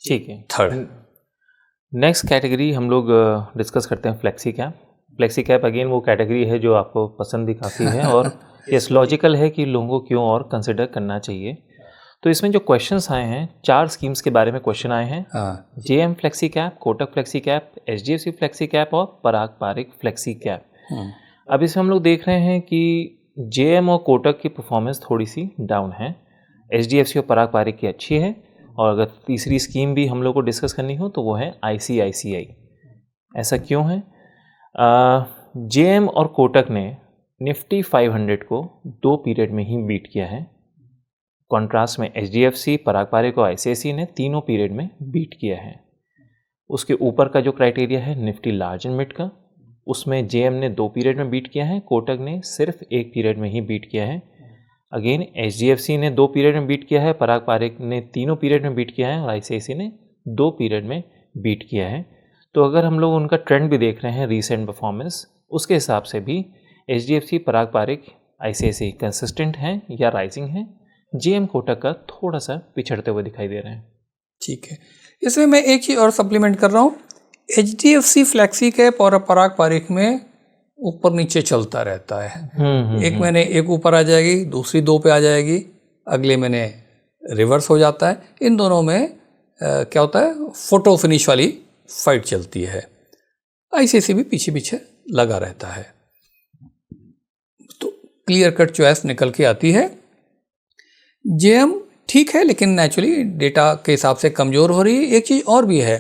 ठीक है। Third. Next category हम लोग डिस्कस करते हैं flexi cap. Flexi cap again वो कैटेगरी है जो आपको पसंद भी काफ़ी है और यस लॉजिकल है कि लोगों को क्यों और कंसिडर करना चाहिए। तो इसमें जो क्वेश्चंस आए हैं 4 स्कीम्स के बारे में क्वेश्चन आए हैं। JM flexi cap, Kotak flexi cap, HDFC flexi cap और पराग पारिक फ्लेक्सी कैप। अब इसमें हम लोग देख रहे हैं कि जेएम और कोटक की परफॉर्मेंस थोड़ी सी डाउन है, एचडीएफसी और पराग पारिक की अच्छी है। और अगर तीसरी स्कीम भी हम लोग को डिस्कस करनी हो तो वो है आईसीआईसीआई। ऐसा क्यों है? जेएम और कोटक ने निफ्टी 500 को 2 पीरियड में ही बीट किया है। कॉन्ट्रास्ट में एचडीएफसी, पराग पारिक और आईसीआईसीआई ने तीनों पीरियड में बीट किया है। उसके ऊपर का जो क्राइटेरिया है निफ्टी लार्ज एंड मिड का, उसमें जेएम ने 2 पीरियड में बीट किया है, कोटक ने सिर्फ 1 पीरियड में ही बीट किया है। अगेन एचडीएफसी ने 2 पीरियड में बीट किया है, पराग पारिक ने तीनों पीरियड में बीट किया है और आईसीआईसीआई ने 2 पीरियड में बीट किया है। तो अगर हम लोग उनका ट्रेंड भी देख रहे हैं रीसेंट परफॉर्मेंस, उसके हिसाब से भी एचडीएफसी, पराग पारिक, आईसीआईसीआई कंसिस्टेंट हैं या राइजिंग हैं। जेएम कोटक का थोड़ा सा पिछड़ते हुए दिखाई दे रहे हैं। ठीक है, इसमें मैं एक चीज़ और सप्लीमेंट कर रहा हूँ। एचडीएफसी फ्लेक्सी कैप और पराग पारिक में ऊपर नीचे चलता रहता है। एक महीने एक ऊपर आ जाएगी, दूसरी 2 पे आ जाएगी, अगले महीने रिवर्स हो जाता है। इन दोनों में क्या होता है, फोटो फिनिश वाली फाइट चलती है। आईसीआईसीआई भी पीछे पीछे लगा रहता है। तो क्लियर कट चॉइस निकल के आती है। जेएम ठीक है लेकिन नेचुरली डेटा के हिसाब से कमज़ोर हो रही है। एक चीज़ और भी है,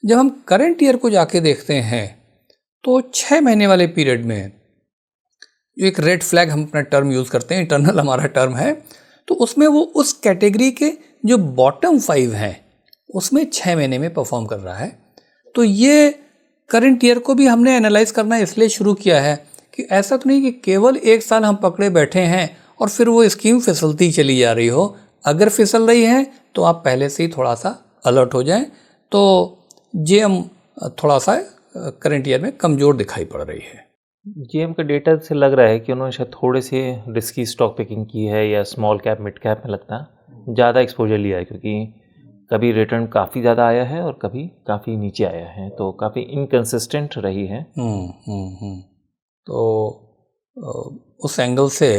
जब हम करंट ईयर को जाके देखते हैं तो 6 महीने वाले पीरियड में जो एक रेड फ्लैग हम अपना टर्म यूज़ करते हैं, इंटरनल हमारा टर्म है, तो उसमें वो उस कैटेगरी के जो बॉटम 5 हैं उसमें 6 महीने में परफॉर्म कर रहा है। तो ये करंट ईयर को भी हमने एनालाइज करना इसलिए शुरू किया है कि ऐसा तो नहीं कि केवल 1 साल हम पकड़े बैठे हैं और फिर वो स्कीम फिसलती चली जा रही हो। अगर फिसल रही है तो आप पहले से ही थोड़ा सा अलर्ट हो जाएं। तो जेएम थोड़ा सा करंट ईयर में कमज़ोर दिखाई पड़ रही है। जेएम का डेटा से लग रहा है कि उन्होंने शायद थोड़े से रिस्की स्टॉक पिकिंग की है या स्मॉल कैप मिड कैप में लगता है ज़्यादा एक्सपोजर लिया है, क्योंकि कभी रिटर्न काफ़ी ज़्यादा आया है और कभी काफ़ी नीचे आया है, तो काफ़ी इनकंसिस्टेंट रही है। तो उस एंगल से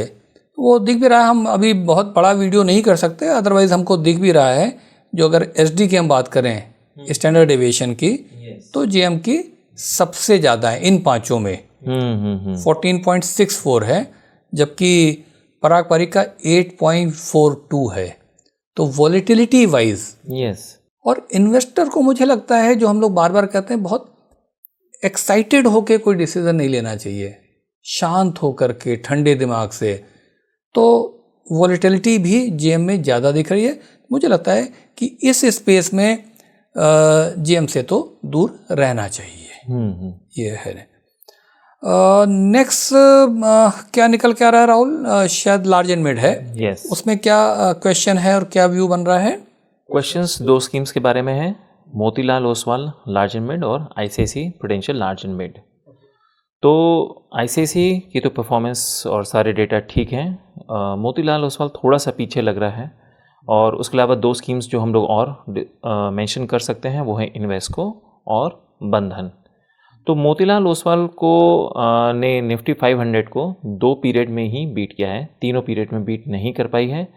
वो दिख भी रहा है। हम अभी बहुत बड़ा वीडियो नहीं कर सकते, अदरवाइज हमको दिख भी रहा है। जो अगर एसडी की हम बात करें स्टैंडर्ड डेविएशन की, तो जेएम की सबसे ज़्यादा है इन पांचों में, 14.64 है, जबकि पराग पारिक का 8.42 है। तो वॉलेटिलिटी वाइज और इन्वेस्टर को मुझे लगता है, जो हम लोग बार बार कहते हैं, बहुत एक्साइटेड होकर कोई डिसीजन नहीं लेना चाहिए, शांत होकर के ठंडे दिमाग से। तो वॉलेटिलिटी भी जेएम में ज़्यादा दिख रही है। मुझे लगता है कि इस स्पेस में जेएम से तो दूर रहना चाहिए। ये है। नेक्स्ट क्या निकल के आ रहा है राहुल? शायद लार्ज एंड मिड है। उसमें क्या क्वेश्चन है और क्या व्यू बन रहा है? क्वेश्चंस 2 स्कीम्स के बारे में है, Motilal Oswal large and mid और ICICI prudential large and mid. तो आईसीआईसीआई की तो परफॉर्मेंस और सारे डेटा ठीक हैं, मोतीलाल ओसवाल थोड़ा सा पीछे लग रहा है। और उसके अलावा 2 स्कीम्स जो हम लोग और मेंशन कर सकते हैं वो है इन्वेस्को और बंधन। तो मोतीलाल ओसवाल को ने निफ्टी 500 को 2 पीरियड में ही बीट किया है, तीनों पीरियड में बीट नहीं कर पाई है।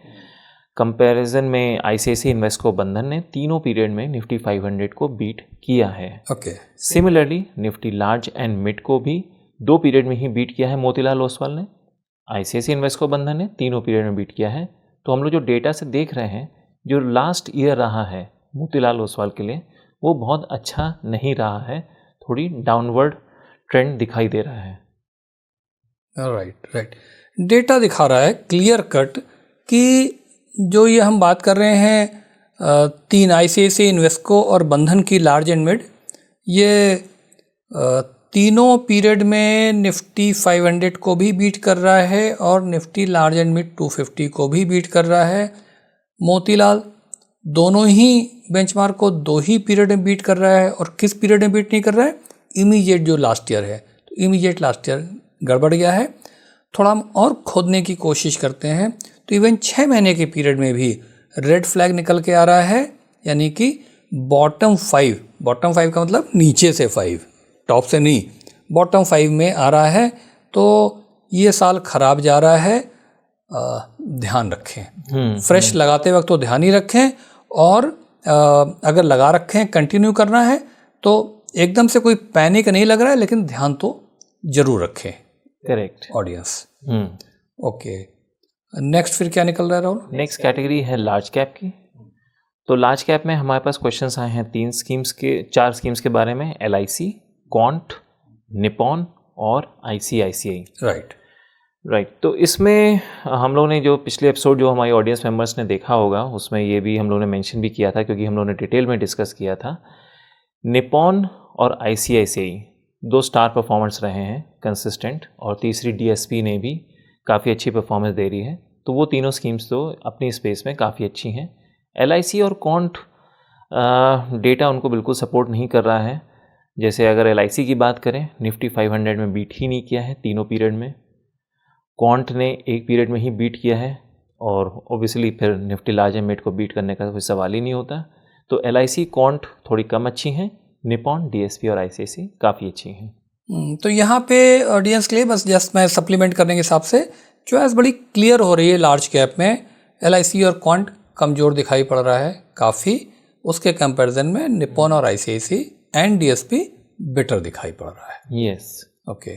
कंपैरिजन में आईसीआईसीआई, इन्वेस्को, बंधन ने तीनों पीरियड में निफ्टी 500 को बीट किया है। Similarly Nifty large and mid को भी 2 पीरियड में ही बीट किया है मोतीलाल ओसवाल ने। आईसीआईसीआई, इन्वेस्को, बंधन ने तीनों पीरियड में बीट किया है। तो हम लोग जो डेटा से देख रहे हैं, जो लास्ट ईयर रहा है मोतीलाल ओसवाल के लिए, वो बहुत अच्छा नहीं रहा है, थोड़ी डाउनवर्ड ट्रेंड दिखाई दे रहा है। राइट। डेटा दिखा रहा है क्लियर कट कि जो ये हम बात कर रहे हैं 3 आईसीआईसीआई, इन्वेस्को और बंधन की लार्ज एंड मिड, ये तीनों पीरियड में निफ्टी 500 को भी बीट कर रहा है और निफ्टी लार्ज एंड मिड 250 को भी बीट कर रहा है। मोतीलाल दोनों ही बेंचमार्क को 2 ही पीरियड में बीट कर रहा है। और किस पीरियड में बीट नहीं कर रहा है? इमीडिएट जो लास्ट ईयर है। तो इमीडिएट लास्ट ईयर गड़बड़ गया है। थोड़ा हम और खोदने की कोशिश करते हैं तो इवन 6 महीने के पीरियड में भी रेड फ्लैग निकल के आ रहा है, यानी कि बॉटम फाइव का मतलब नीचे से 5, टॉप से नहीं, बॉटम 5 में आ रहा है तो ये साल खराब जा रहा है, ध्यान रखें। फ्रेश लगाते वक्त तो ध्यान ही रखें, और अगर लगा रखें कंटिन्यू करना है तो एकदम से कोई पैनिक नहीं लग रहा है, लेकिन ध्यान तो जरूर रखें। Correct audience. ओके, नेक्स्ट फिर क्या निकल रहा है राहुल? नेक्स्ट कैटेगरी है लार्ज कैप की। तो लार्ज कैप में हमारे पास क्वेश्चंस आए हैं 4 स्कीम्स के बारे में, LIC, क्वांट, निपॉन और ICICI। राइट। तो इसमें हम लोगों ने जो पिछले एपिसोड जो हमारी ऑडियंस मेंबर्स ने देखा होगा, उसमें ये भी हम लोगों ने मेंशन भी किया था, क्योंकि हम लोगों ने डिटेल में डिस्कस किया था। निपॉन और ICICI 2 स्टार परफॉर्मर्स रहे हैं कंसिस्टेंट, और तीसरी DSP ने भी काफ़ी अच्छी परफॉर्मेंस दे रही है। तो वो तीनों स्कीम्स तो अपनी स्पेस में काफ़ी अच्छी हैं। LIC और क्वांट डेटा उनको बिल्कुल सपोर्ट नहीं कर रहा है। जैसे अगर LIC की बात करें, निफ्टी 500 में बीट ही नहीं किया है तीनों पीरियड में, क्वांट ने एक पीरियड में ही बीट किया है, और ऑब्वियसली फिर निफ्टी लार्ज एंड मिड को बीट करने का कोई सवाल ही नहीं होता। तो LIC, क्वांट थोड़ी कम अच्छी हैं, निपॉन, DSP और ICICI काफ़ी अच्छी हैं। तो यहाँ पे ऑडियंस के लिए बस जस्ट मैं सप्लीमेंट करने के हिसाब से चॉइस बड़ी क्लियर हो रही है। लार्ज कैप में LIC और क्वांट कमज़ोर दिखाई पड़ रहा है काफ़ी, उसके कंपैरिजन में निपॉन और ICICI एंड DSP बेटर दिखाई पड़ रहा है। यस। ओके।